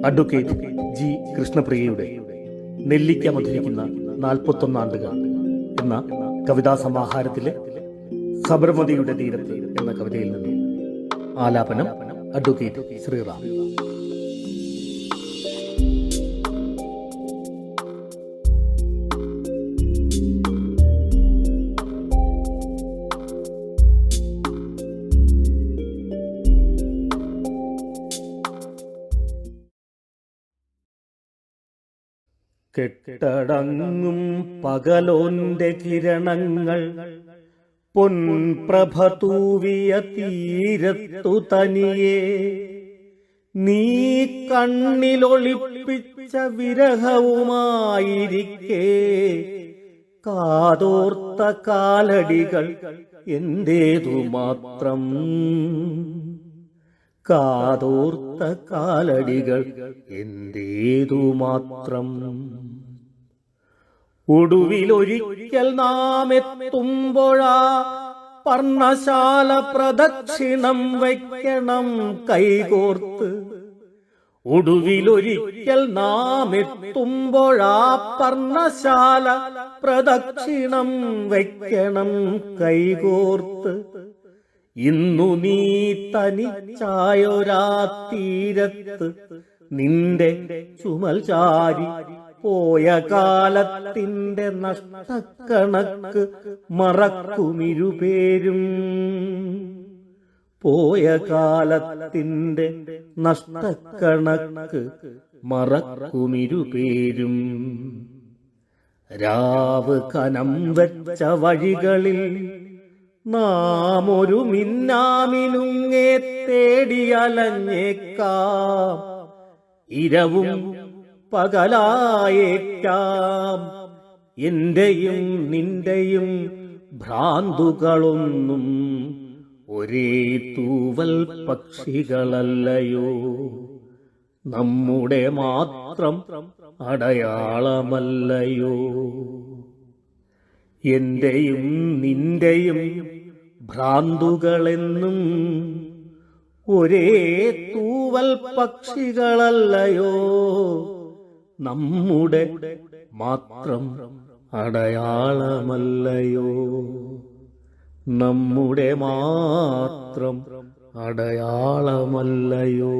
Advocate G കൃഷ്ണപ്രിയയുടെ നെല്ലിക്ക മധുരിക്കുന്ന 41 ആണ്ടുകൾ എന്ന കവിതാ സമാഹാരത്തിലെ സബർമതിയുടെ തീരത്ത് എന്ന കവിതയിൽ നിന്ന് ആലാപനം അഡ്വക്കേറ്റ് ശ്രീറാം. കെട്ടടങ്ങും പകലോന്റെ കിരണങ്ങൾ പൊൻപ്രഭ തൂവിയ തീരത്തു തനിയെ നീ കണ്ണിലൊളിപ്പിച്ച വിരഹവുമായിരിക്കേ കാതോർത്ത കാലടികൾ എന്റേതു മാത്രം, കാതോർത്ത കാലടികൾ എന്റേതു മാത്രം. ഒടുവിലൊരിക്കൽ നാം എത്തുമ്പോഴാ പർണശാല പ്രദക്ഷിണം വയ്ക്കണം കൈകോർത്ത്. ഒടുവിലൊരിക്കൽ നാം എത്തുമ്പോഴാ പർണശാല പ്രദക്ഷിണം വയ്ക്കണം കൈകോർത്ത്. ഇന്നു നീ തനിച്ചായൊരാ തീരത്ത് നിന്റെ ചുമൽ ചാരി പോയ കാലത്തിന്റെ നഷ്ടക്കണക്ക് മറക്കുമിരുപേരും, പോയ കാലത്തിന്റെ നഷ്ടക്കണക്ക് മറക്കുമിരുപേരും. രാവ് കനം വെച്ച വഴികളിൽ നാം ഒരു മിന്നാമിനുങ്ങെ തേടിയലഞ്ഞേക്കാം, ഇരവും പകലായേക്കാം. എന്റെയും നിന്റെയും ഭ്രാന്തുകളൊന്നും ഒരേ തൂവൽ പക്ഷികളല്ലയോ, നമ്മുടെ മാത്രം അടയാളമല്ലയോ. എന്റെയും നിന്റെയും ഭ്രാന്തുകളെന്നും ഒരേ തൂവൽ പക്ഷികളല്ലയോ, നമ്മുടെ മാത്രം അടയാളമല്ലയോ, നമ്മുടെ മാത്രം അടയാളമല്ലയോ.